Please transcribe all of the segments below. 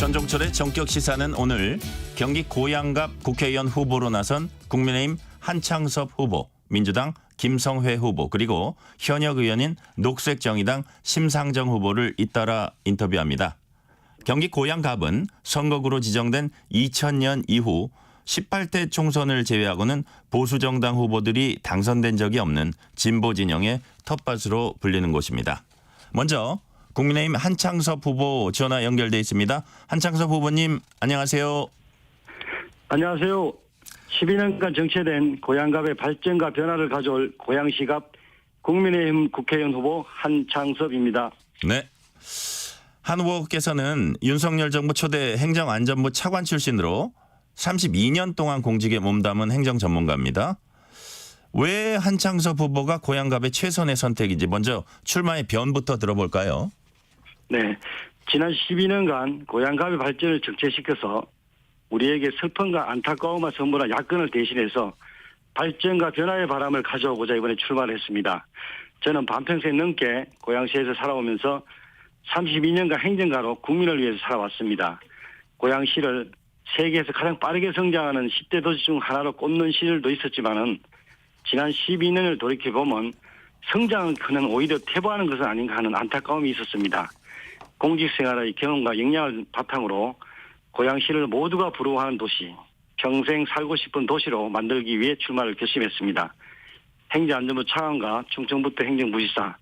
전종철의 전격 시사는 오늘 경기 고양갑 국회의원 후보로 나선 국민의힘 한창섭 후보, 민주당 김성회 후보, 그리고 현역 의원인 녹색정의당 심상정 후보를 잇따라 인터뷰합니다. 경기 고양갑은 선거구로 지정된 2000년 이후 18대 총선을 제외하고는 보수정당 후보들이 당선된 적이 없는 진보 진영의 텃밭으로 불리는 곳입니다. 먼저 국민의힘 한창섭 후보 전화 연결돼 있습니다. 한창섭 후보님 안녕하세요. 안녕하세요. 12년간 정체된 고양갑의 발전과 변화를 가져올 고양시갑 국민의힘 국회의원 후보 한창섭입니다. 네. 한 후보께서는 윤석열 정부 초대 행정안전부 차관 출신으로 32년 동안 공직에 몸담은 행정 전문가입니다. 왜 한창섭 후보가 고양갑의 최선의 선택인지 먼저 출마의 변부터 들어볼까요? 네. 지난 12년간 고양갑의 발전을 정체시켜서 우리에게 슬픔과 안타까움을 선물한 야권을 대신해서 발전과 변화의 바람을 가져오고자 이번에 출마를 했습니다. 저는 반평생 넘게 고양시에서 살아오면서 32년간 행정가로 국민을 위해서 살아왔습니다. 고양시를 세계에서 가장 빠르게 성장하는 10대 도시 중 하나로 꼽는 시절도 있었지만은 지난 12년을 돌이켜보면 성장은 크는 오히려 퇴보하는 것은 아닌가 하는 안타까움이 있었습니다. 공직생활의 경험과 역량을 바탕으로 고양시를 모두가 부러워하는 도시, 평생 살고 싶은 도시로 만들기 위해 출마를 결심했습니다. 행정안전부 차관과 충청부터 행정부지사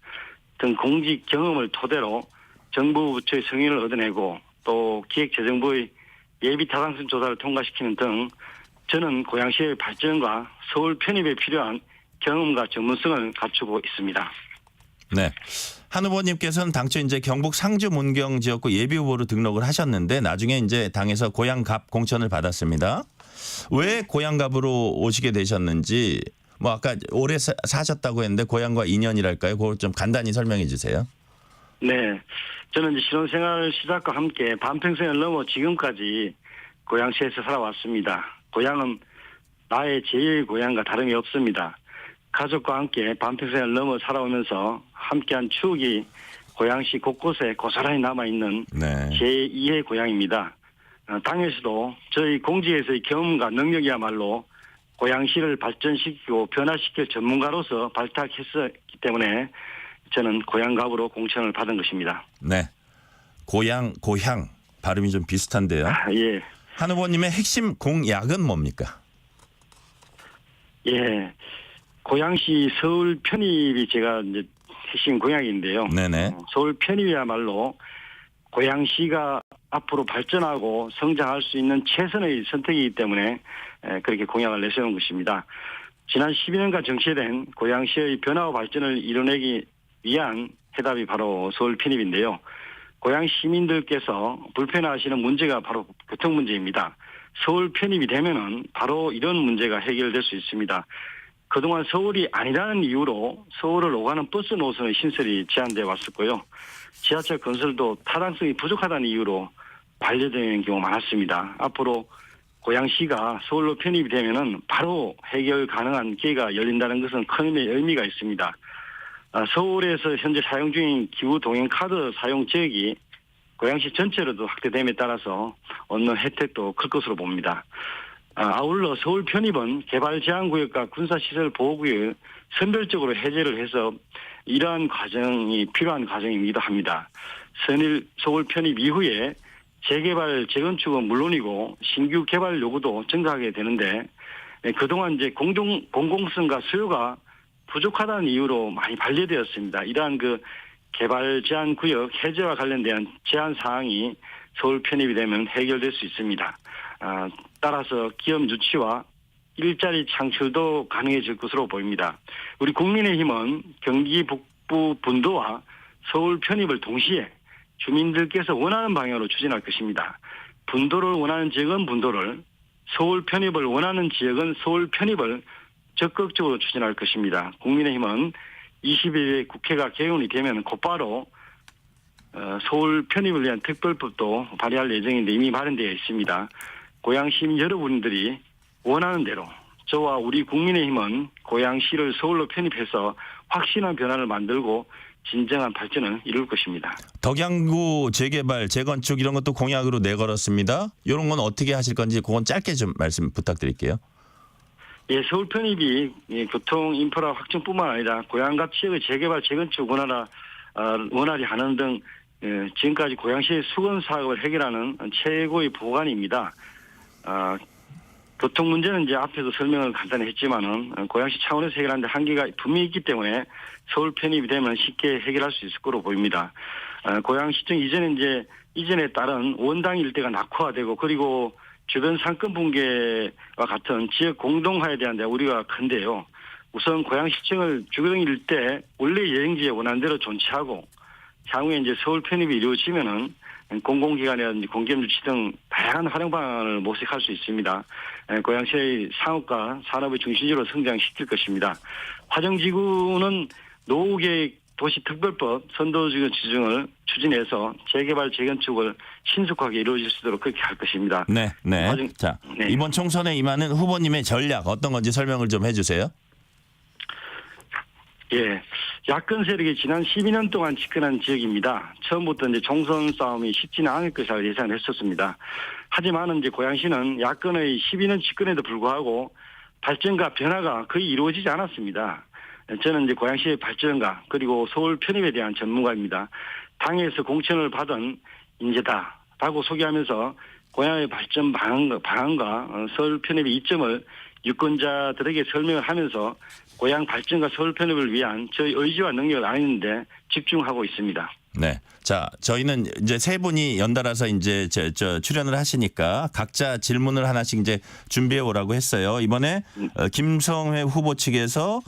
등 공직 경험을 토대로 정부 부처의 승인을 얻어내고 또 기획재정부의 예비 타당성 조사를 통과시키는 등 저는 고양시의 발전과 서울 편입에 필요한 경험과 전문성을 갖추고 있습니다. 네. 한 후보님께서는 당초 이제 경북 상주 문경 지역구 예비 후보로 등록을 하셨는데 나중에 이제 당에서 고양갑 공천을 받았습니다. 왜 고양갑으로 오시게 되셨는지 뭐 아까 오래 사셨다고 했는데 고향과 인연이랄까요? 그걸 좀 간단히 설명해 주세요. 네. 저는 이제 신혼생활 시작과 함께 반평생을 넘어 지금까지 고양시에서 살아왔습니다. 고향은 나의 제2의 고향과 다름이 없습니다. 가족과 함께 반평생을 넘어 살아오면서 함께한 추억이 고양시 곳곳에 고스란히 남아있는 네. 제2의 고향입니다. 당에서도 저희 공직에서의 경험과 능력이야말로 고양시를 발전시키고 변화시킬 전문가로서 발탁했었기 때문에 저는 고양갑으로 공천을 받은 것입니다. 네. 고향 발음이 좀 비슷한데요. 예. 한 후보님의 핵심 공약은 뭡니까? 예. 고양시 서울 편입이 제가 이제 핵심 공약인데요. 네네. 서울 편입이야말로 고양시가 앞으로 발전하고 성장할 수 있는 최선의 선택이기 때문에 그렇게 공약을 내세운 것입니다. 지난 12년간 정체된 고양시의 변화와 발전을 이뤄내기 위한 해답이 바로 서울 편입인데요. 고양 시민들께서 불편해하시는 문제가 바로 교통 문제입니다. 서울 편입이 되면은 바로 이런 문제가 해결될 수 있습니다. 그동안 서울이 아니라는 이유로 서울을 오가는 버스 노선의 신설이 제한되어 왔었고요. 지하철 건설도 타당성이 부족하다는 이유로 반려되는 경우가 많았습니다. 앞으로 고양시가 서울로 편입이 되면은 바로 해결 가능한 기회가 열린다는 것은 큰 의미가 있습니다. 서울에서 현재 사용 중인 기후 동행 카드 사용 지역이 고양시 전체로도 확대됨에 따라서 얻는 혜택도 클 것으로 봅니다. 아울러 서울 편입은 개발 제한구역과 군사시설 보호구역을 선별적으로 해제를 해서 이러한 과정이 필요한 과정이기도 합니다. 서울 편입 이후에 재개발, 재건축은 물론이고 신규 개발 요구도 증가하게 되는데 그동안 이제 공공성과 수요가 부족하다는 이유로 많이 반려되었습니다. 이러한 그 개발 제한 구역 해제와 관련된 제한 사항이 서울 편입이 되면 해결될 수 있습니다. 따라서 기업 유치와 일자리 창출도 가능해질 것으로 보입니다. 우리 국민의힘은 경기 북부 분도와 서울 편입을 동시에 주민들께서 원하는 방향으로 추진할 것입니다. 분도를 원하는 지역은 분도를, 서울 편입을 원하는 지역은 서울 편입을 적극적으로 추진할 것입니다. 국민의힘은 21대 국회가 개원이 되면 곧바로 서울 편입을 위한 특별법도 발의할 예정인데 이미 마련되어 있습니다. 고양시민 여러분들이 원하는 대로 저와 우리 국민의힘은 고양시를 서울로 편입해서 확실한 변화를 만들고 진정한 발전을 이룰 것입니다. 덕양구 재개발, 재건축 이런 것도 공약으로 내걸었습니다. 이런 건 어떻게 하실 건지 그건 짧게 좀 말씀 부탁드릴게요. 예, 서울 편입이 교통 인프라 확충뿐만 아니라 고양갑 지역의 재개발, 재건축 원활히 하는 등 지금까지 고양시의 수건 사업을 해결하는 최고의 보관입니다. 교통 문제는 이제 앞에서 설명을 간단히 했지만은 고양시 차원에서 해결하는데 한계가 분명히 있기 때문에 서울 편입이 되면 쉽게 해결할 수 있을 거로 보입니다. 고양시청 이전에 따른 원당 일대가 낙후화되고 그리고 주변 상권 붕괴와 같은 지역 공동화에 대한 우려가 큰데요. 우선 고양시청을 주거동 일대 원래 여행지에 원한대로 존치하고 향후에 이제 서울 편입이 이루어지면은 공공기관이라든지 공기업주치 등 다양한 활용 방안을 모색할 수 있습니다. 고양시의 상업과 산업의 중심지로 성장시킬 것입니다. 화정지구는 노후계획 도시특별법 선도지구 지정을 추진해서 재개발 재건축을 신속하게 이루어질 수 있도록 그렇게 할 것입니다. 네. 자, 네. 이번 총선에 임하는 후보님의 전략 어떤 건지 설명을 좀 해주세요. 예, 야권 세력이 지난 12년 동안 집권한 지역입니다. 처음부터 이제 총선 싸움이 쉽지는 않을 것이라고 예상을 했었습니다. 하지만 이제 고양시는 야권의 12년 집권에도 불구하고 발전과 변화가 거의 이루어지지 않았습니다. 저는 이제 고양시의 발전과 그리고 서울 편입에 대한 전문가입니다. 당에서 공천을 받은 인재다라고 소개하면서 고양의 발전 방안과 서울 편입의 이점을 유권자들에게 설명을 하면서 고양 발전과 서울 편입을 위한 저희 의지와 능력을 아는데 집중하고 있습니다. 네. 자, 저희는 이제 세 분이 연달아서 이제 출연을 하시니까 각자 질문을 하나씩 이제 준비해 오라고 했어요. 이번에 김성회 후보 측에서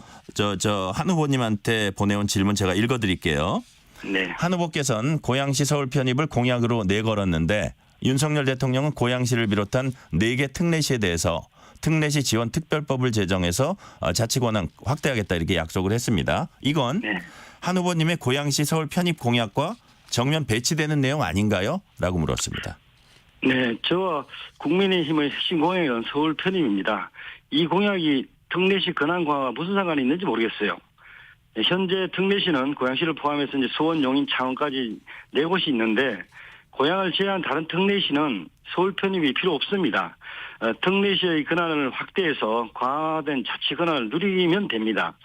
한 후보님한테 보내온 질문 제가 읽어드릴게요. 네. 한 후보께서는 고양시 서울 편입을 공약으로 내걸었는데 윤석열 대통령은 고양시를 비롯한 4개 특례시에 대해서 특례시 지원 특별법을 제정해서 자치 권한 확대하겠다 이렇게 약속을 했습니다. 이건 네. 한 후보님의 고양시 서울 편입 공약과 정면 배치되는 내용 아닌가요? 라고 물었습니다. 네, 저와 국민의힘의 핵심 공약은 서울 편입입니다. 이 공약이 특례시 권한과 무슨 상관이 있는지 모르겠어요. 현재 특례시는 고양시를 포함해서 이제 수원, 용인, 창원까지 4곳이 있는데 고양을 제외한 다른 특례시는 서울 편입이 필요 없습니다. 특례시의 권한을 확대해서 과다된 자치 권한을 누리면 됩니다.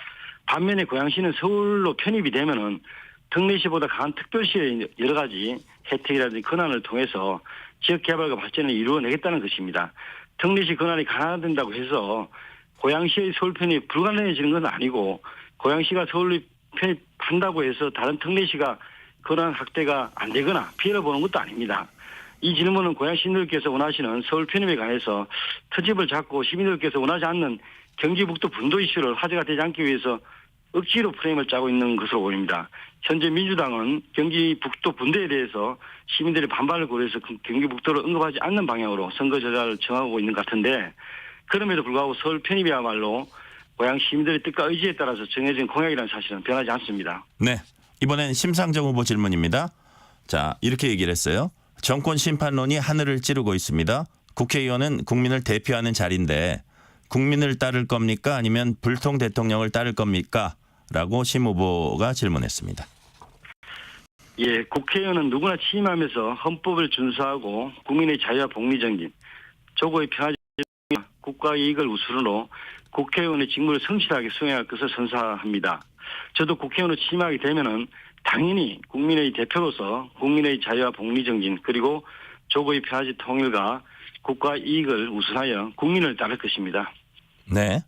반면에 고양시는 서울로 편입이 되면은 특례시보다 강한 특별시의 여러 가지 혜택이라든지 권한을 통해서 지역 개발과 발전을 이루어내겠다는 것입니다. 특례시 권한이 강화된다고 해서 고양시의 서울 편입이 불가능해지는 건 아니고 고양시가 서울로 편입한다고 해서 다른 특례시가 권한 확대가 안 되거나 피해를 보는 것도 아닙니다. 이 질문은 고양 시민들께서 원하시는 서울 편입에 관해서 트집을 잡고 시민들께서 원하지 않는 경기북도 분도 이슈를 화제가 되지 않기 위해서 억지로 프레임을 짜고 있는 것으로 보입니다. 현재 민주당은 경기북도 분도에 대해서 시민들의 반발을 고려해서 경기북도를 언급하지 않는 방향으로 선거 전략을 정하고 있는 것 같은데 그럼에도 불구하고 서울 편입이야말로 고양 시민들의 뜻과 의지에 따라서 정해진 공약이라는 사실은 변하지 않습니다. 네. 이번엔 심상정 후보 질문입니다. 자, 이렇게 얘기를 했어요. 정권 심판론이 하늘을 찌르고 있습니다. 국회의원은 국민을 대표하는 자리인데 국민을 따를 겁니까? 아니면 불통 대통령을 따를 겁니까? 라고 심 후보가 질문했습니다. 예, 국회의원은 누구나 취임하면서 헌법을 준수하고 국민의 자유와 복리 정진, 조국의 평화적 국가 이익을 우선으로 국회의원의 직무를 성실하게 수행할 것을 선사합니다. 저도 국회의원으로 취임하게 되면은 당연히 국민의 대표로서 국민의 자유와 복리 정진 그리고 조국의 평화적 통일과 국가 이익을 우선하여 국민을 따를 것입니다. 네.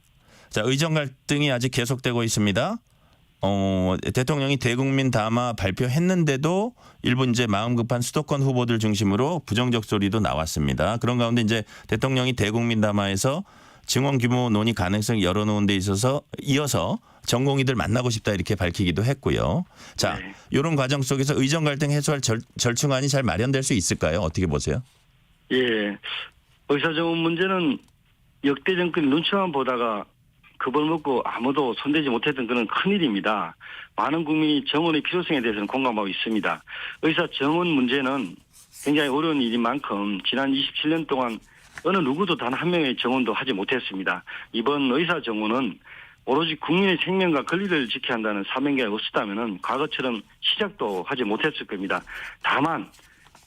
자, 의정 갈등이 아직 계속되고 있습니다. 대통령이 대국민 담화 발표했는데도 일부 이제 마음 급한 수도권 후보들 중심으로 부정적 소리도 나왔습니다. 그런 가운데 이제 대통령이 대국민 담화에서 증원 규모 논의 가능성 열어놓은 데 있어서 이어서 전공의들 만나고 싶다 이렇게 밝히기도 했고요. 자, 네. 이런 과정 속에서 의정 갈등 해소할 절충안이 잘 마련될 수 있을까요? 어떻게 보세요? 예, 의사정원 문제는 역대 정권이 눈치만 보다가 겁을 먹고 아무도 손대지 못했던 그런 큰일입니다. 많은 국민이 정원의 필요성에 대해서는 공감하고 있습니다. 의사 정원 문제는 굉장히 어려운 일인 만큼 지난 27년 동안 어느 누구도 단 한 명의 정원도 하지 못했습니다. 이번 의사 정원은 오로지 국민의 생명과 권리를 지켜야 한다는 사명이 없었다면 과거처럼 시작도 하지 못했을 겁니다. 다만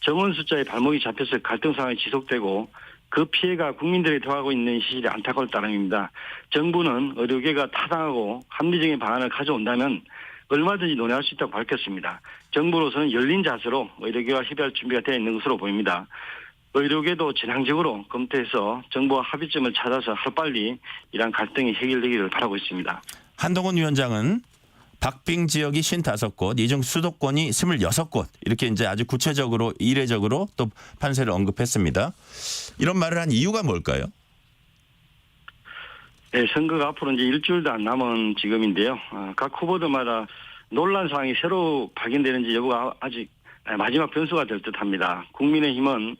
정원 숫자의 발목이 잡혀서 갈등 상황이 지속되고 그 피해가 국민들에게 더하고 있는 시절이 안타까울 따름입니다. 정부는 의료계가 타당하고 합리적인 방안을 가져온다면 얼마든지 논의할 수 있다고 밝혔습니다. 정부로서는 열린 자세로 의료계와 협의할 준비가 되어 있는 것으로 보입니다. 의료계도 진앙적으로 검토해서 정부와 합의점을 찾아서 하루빨리 이러한 갈등이 해결되기를 바라고 있습니다. 한동훈 위원장은 박빙 지역이 55곳, 이 중 수도권이 26곳 이렇게 이제 아주 구체적으로 이례적으로 또 판세를 언급했습니다. 이런 말을 한 이유가 뭘까요? 네, 선거가 앞으로 이제 일주일도 안 남은 지금인데요. 각 후보들마다 논란 사항이 새로 발견되는지 여부가 아직 마지막 변수가 될 듯합니다. 국민의힘은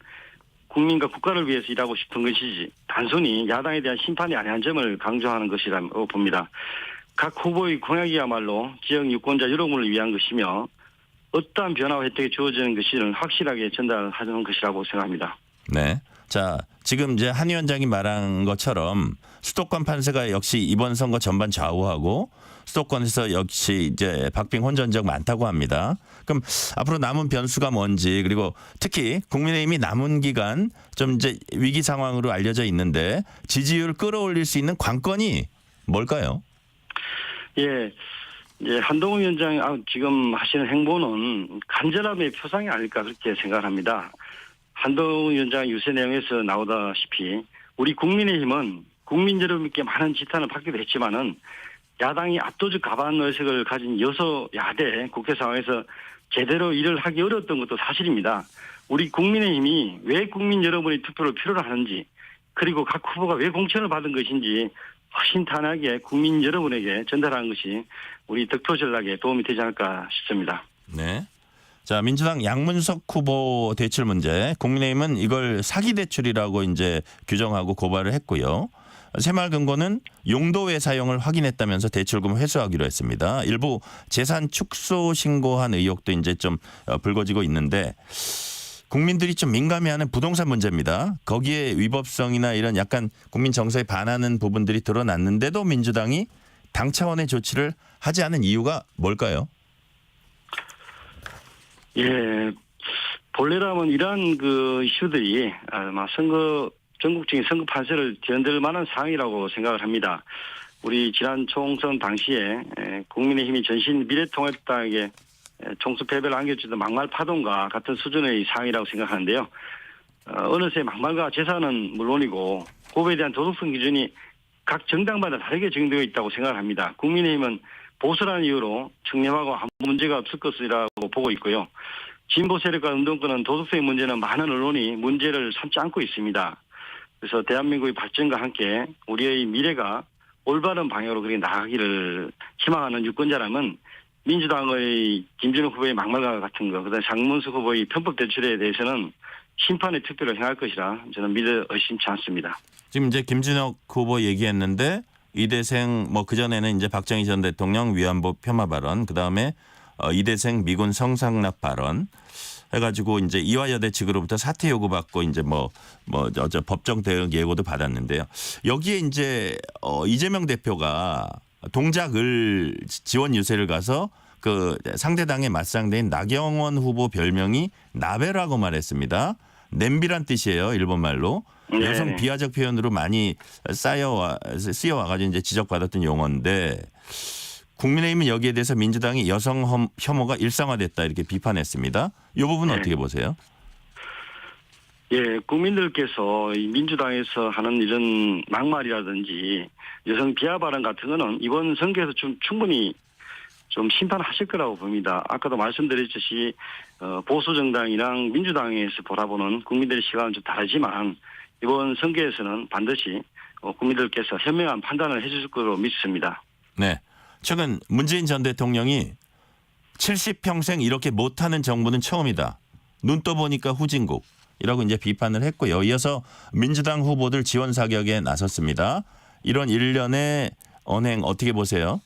국민과 국가를 위해서 일하고 싶은 것이지 단순히 야당에 대한 심판이 아니한 점을 강조하는 것이라고 봅니다. 각 후보의 공약이야말로 지역 유권자 여러분을 위한 것이며 어떠한 변화와 혜택이 주어지는 것을 확실하게 전달하는 것이라고 생각합니다. 네. 자, 지금 이제 한 위원장이 말한 것처럼 수도권 판세가 역시 이번 선거 전반 좌우하고 수도권에서 역시 이제 박빙 혼전적 많다고 합니다. 그럼 앞으로 남은 변수가 뭔지 그리고 특히 국민의힘이 남은 기간 좀 이제 위기 상황으로 알려져 있는데 지지율 끌어올릴 수 있는 관건이 뭘까요? 예. 예, 한동훈 위원장이 지금 하시는 행보는 간절함의 표상이 아닐까 그렇게 생각합니다. 한동훈 위원장 유세 내용에서 나오다시피 우리 국민의힘은 국민 여러분께 많은 지탄을 받기도 했지만은 야당이 압도적 가반 의석을 가진 여소야대 국회 상황에서 제대로 일을 하기 어려웠던 것도 사실입니다. 우리 국민의힘이 왜 국민 여러분의 투표를 필요로 하는지 그리고 각 후보가 왜 공천을 받은 것인지 허심탄회하게 국민 여러분에게 전달하는 것이 우리 득표 전략에 도움이 되지 않을까 싶습니다. 네. 자, 민주당 양문석 후보 대출 문제, 국민의힘은 이걸 사기 대출이라고 이제 규정하고 고발을 했고요. 새마을금고는 용도외 사용을 확인했다면서 대출금 회수하기로 했습니다. 일부 재산 축소 신고한 의혹도 이제 좀 불거지고 있는데 국민들이 좀 민감해하는 부동산 문제입니다. 거기에 위법성이나 이런 약간 국민 정서에 반하는 부분들이 드러났는데도 민주당이 당 차원의 조치를 하지 않은 이유가 뭘까요? 예, 본래라면 이러한 그 이슈들이 아마 전국적인 선거 판세를 뒤흔들 만한 사항이라고 생각을 합니다. 우리 지난 총선 당시에 국민의힘이 전신 미래통합당에게 총수 패배를 안겨주던 막말 파동과 같은 수준의 사항이라고 생각하는데요. 어느새 막말과 재산은 물론이고 후보에 대한 도덕성 기준이 각 정당마다 다르게 적용되어 있다고 생각을 합니다. 국민의힘은 보수라는 이유로 청렴하고 아무 문제가 없을 것이라고 보고 있고요. 진보 세력과 운동권은 도덕성의 문제는 많은 언론이 문제를 삼지 않고 있습니다. 그래서 대한민국의 발전과 함께 우리의 미래가 올바른 방향으로 그렇게 나가기를 희망하는 유권자라면 민주당의 김준호 후보의 막말과 같은 거, 그다음에 장문수 후보의 편법 대출에 대해서는 심판의 투표를 행할 것이라 저는 믿어 의심치 않습니다. 지금 이제 김준혁 후보 얘기했는데 이대생 뭐 그전에는 이제 박정희 전 대통령 위안부 폄하 발언, 그다음에 이대생 미군 성상납 발언 해가지고 이제 이화여대 측으로부터 사퇴 요구받고 이제 저 법정 대응 예고도 받았는데요. 여기에 이제 이재명 대표가 동작을 지원 유세를 가서 그 상대당의 맞상대인 나경원 후보 별명이 나베라고 말했습니다. 냄비란 뜻이에요, 일본 말로. 네. 여성 비하적 표현으로 많이 쓰여와가지고 이제 지적받았던 용어인데 국민의힘은 여기에 대해서 민주당이 여성 혐오가 일상화됐다 이렇게 비판했습니다. 이 부분은 네. 어떻게 보세요? 예, 국민들께서 이 민주당에서 하는 이런 막말이라든지 여성 비하 발언 같은 거는 이번 선거에서 좀 충분히 좀 심판하실 거라고 봅니다. 아까도 말씀드렸듯이 보수 정당이랑 민주당에서 바라보는 국민들의 시각은 좀 다르지만 이번 선거에서는 반드시 국민들께서 현명한 판단을 해주실 거로 믿습니다. 네. 최근 문재인 전 대통령이 70평생 이렇게 못하는 정부는 처음이다. 눈 떠보니까 후진국이라고 이제 비판을 했고요. 이어서 민주당 후보들 지원 사격에 나섰습니다. 이런 일련의 언행 어떻게 보세요?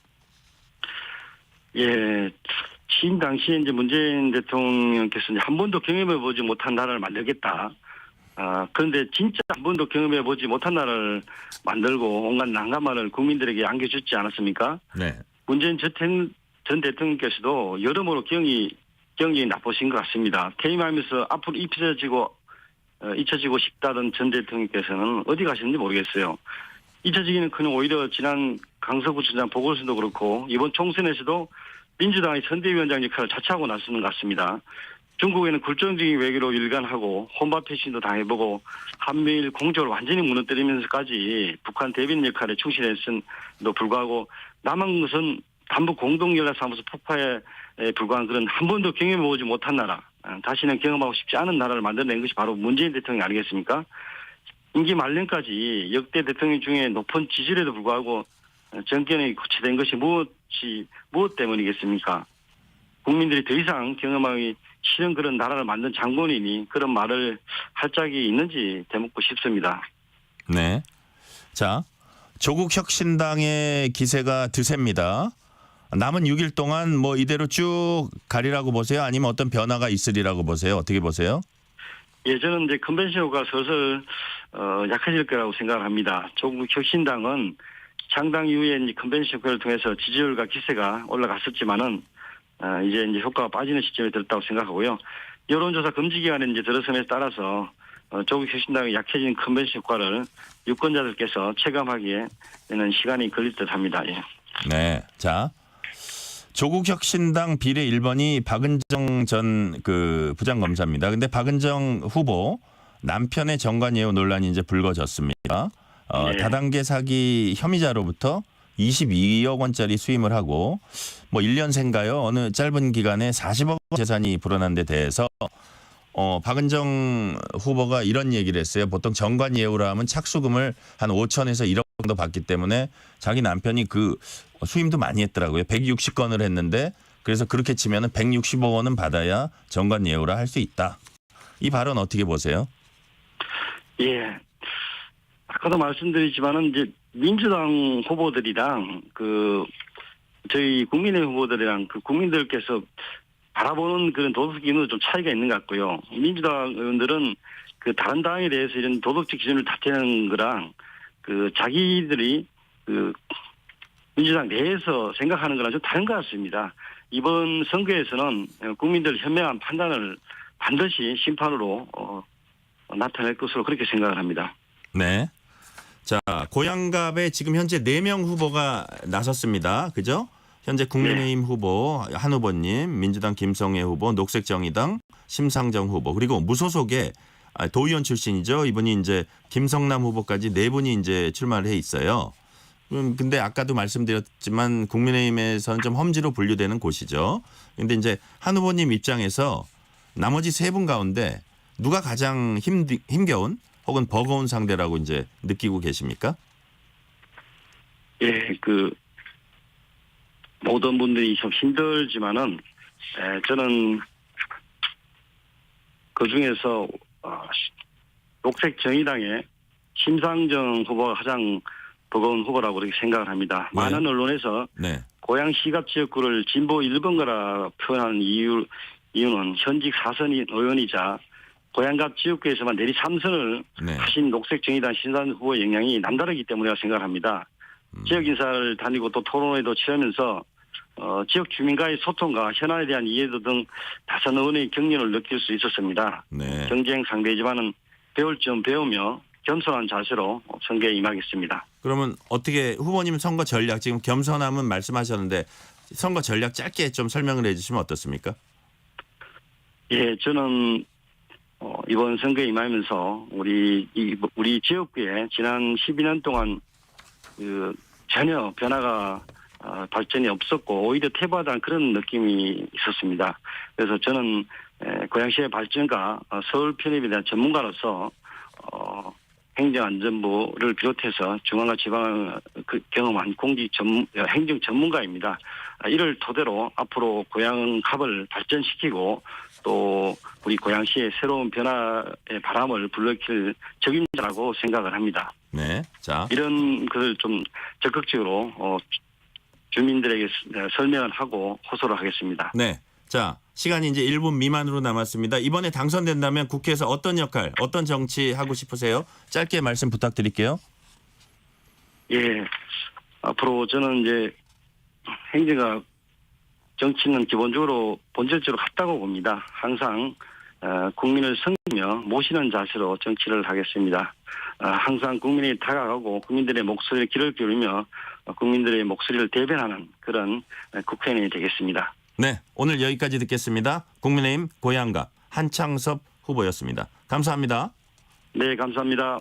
예, 취임 당시에 이제 문재인 대통령께서 이제 한 번도 경험해보지 못한 나라를 만들겠다. 그런데 진짜 한 번도 경험해보지 못한 나라를 만들고 온갖 난감함을 국민들에게 안겨주지 않았습니까? 네. 문재인 전 대통령께서도 여러모로 경이 나쁘신 것 같습니다. 퇴임하면서 앞으로 잊혀지고 싶다던 전 대통령께서는 어디 가셨는지 모르겠어요. 잊혀지기는커녕 오히려 지난 강서구청장 보궐선도 그렇고 이번 총선에서도 민주당의 선대위원장 역할을 자처하고 나서는 것 같습니다. 중국에는 굴종적인 외교로 일관하고 혼밥 패신도 당해보고 한미일 공조를 완전히 무너뜨리면서까지 북한 대변인 역할에 충실했음에도 불구하고 남한것은 남북 공동연락사무소 폭파에 불과한 그런 한 번도 경험해보지 못한 나라, 다시는 경험하고 싶지 않은 나라를 만들어낸 것이 바로 문재인 대통령 아니겠습니까? 임기 말년까지 역대 대통령 중에 높은 지지율에도 불구하고 정권이 고치된 것이 무엇 때문이겠습니까? 국민들이 더 이상 경험하기 싫은 그런 나라를 만든 장본인이 그런 말을 할 짝이 있는지 되묻고 싶습니다. 네. 자, 조국 혁신당의 기세가 드셉니다. 남은 6일 동안 뭐 이대로 쭉 가리라고 보세요? 아니면 어떤 변화가 있으리라고 보세요? 어떻게 보세요? 예, 저는 이제 컨벤션 효과가 슬슬 약해질 거라고 생각을 합니다. 조국 혁신당은 창당 이후에 이제 컨벤션 효과를 통해서 지지율과 기세가 올라갔었지만은 이제 효과가 빠지는 시점에 들었다고 생각하고요. 여론조사 금지 기간에 이제 들어섬에 따라서 조국 혁신당의 약해진 컨벤션 효과를 유권자들께서 체감하기에는 시간이 걸릴 듯합니다. 예. 네. 자, 조국 혁신당 비례 1번이 박은정 전 그 부장검사입니다. 근데 박은정 후보 남편의 정관예우 논란이 이제 불거졌습니다. 네. 다단계 사기 혐의자로부터 22억 원짜리 수임을 하고 뭐 1년새인가요? 어느 짧은 기간에 40억 원 재산이 불어난 데 대해서 박은정 후보가 이런 얘기를 했어요. 보통 정관예우라 하면 착수금을 한 5천에서 1억 정도 받기 때문에 자기 남편이 그 수임도 많이 했더라고요. 160건을 했는데 그래서 그렇게 치면은 160억 원은 받아야 정관예우라 할 수 있다. 이 발언 어떻게 보세요? 예. 아까도 말씀드리지만은 이제 민주당 후보들이랑 저희 국민의 후보들이랑 국민들께서 바라보는 그런 도덕 기준은 좀 차이가 있는 것 같고요. 민주당 의원들은 다른 당에 대해서 이런 도덕적 기준을 다투는 거랑 자기들이 민주당 내에서 생각하는 거랑 좀 다른 것 같습니다. 이번 선거에서는 국민들 현명한 판단을 반드시 심판으로 나타낼 것으로 그렇게 생각을 합니다. 네. 자, 고양갑에 지금 현재 4명 후보가 나섰습니다. 그죠? 현재 국민의힘 후보 한 후보님, 민주당 김성회 후보, 녹색정의당 심상정 후보, 그리고 무소속의 도의원 출신이죠. 이분이 이제 김성남 후보까지 4분이 이제 출마를 해 있어요. 근데 아까도 말씀드렸지만 국민의힘에서는 좀 험지로 분류되는 곳이죠. 근데 이제 한 후보님 입장에서 나머지 3분 가운데 누가 가장 힘겨운 혹은 버거운 상대라고 이제 느끼고 계십니까? 예, 모든 분들이 좀 힘들지만은 저는 그 중에서 녹색정의당의 심상정 후보가 가장 버거운 후보라고 그렇게 생각을 합니다. 네. 많은 언론에서 네. 고양 시갑 지역구를 진보 1번가라 표현한 이유는 현직 4선 의원이자 고양갑 지역구에서만 내리 3선을 네. 하신 녹색정의당 신상 후보의 영향이 남다르기 때문이라고 생각을 합니다. 지역 인사를 다니고 또 토론회도 치르면서 지역 주민과의 소통과 현안에 대한 이해도 등 다선 의원의 경륜을 느낄 수 있었습니다. 네. 경쟁 상대이지만은 배울 점 배우며 겸손한 자세로 선거에 임하겠습니다. 그러면 어떻게 후보님 선거 전략 지금 겸손함은 말씀하셨는데 선거 전략 짧게 좀 설명을 해 주시면 어떻습니까? 예, 저는 이번 선거에 임하면서 우리 지역구에 지난 12년 동안 전혀 변화가 발전이 없었고 오히려 퇴보하다는 그런 느낌이 있었습니다. 그래서 저는 고양시의 발전과 서울 편입에 대한 전문가로서 행정안전부를 비롯해서 중앙과 지방을 경험한 행정 전문가입니다. 이를 토대로 앞으로 고양갑을 발전시키고 또 우리 고양시의 새로운 변화의 바람을 불러일으킬 적임자라고 생각을 합니다. 네. 자. 이런 것을 좀 적극적으로 주민들에게 설명을 하고 호소를 하겠습니다. 네. 자, 시간이 이제 1분 미만으로 남았습니다. 이번에 당선된다면 국회에서 어떤 역할, 어떤 정치 하고 싶으세요? 짧게 말씀 부탁드릴게요. 예, 앞으로 저는 이제 행정과 정치는 기본적으로 본질적으로 같다고 봅니다. 항상 국민을 섬기며 모시는 자세로 정치를 하겠습니다. 항상 국민이 다가가고 국민들의 목소리를 귀를 기울이며 국민들의 목소리를 대변하는 그런 국회의원이 되겠습니다. 네, 오늘 여기까지 듣겠습니다. 국민의힘 고양갑 한창섭 후보였습니다. 감사합니다. 네, 감사합니다.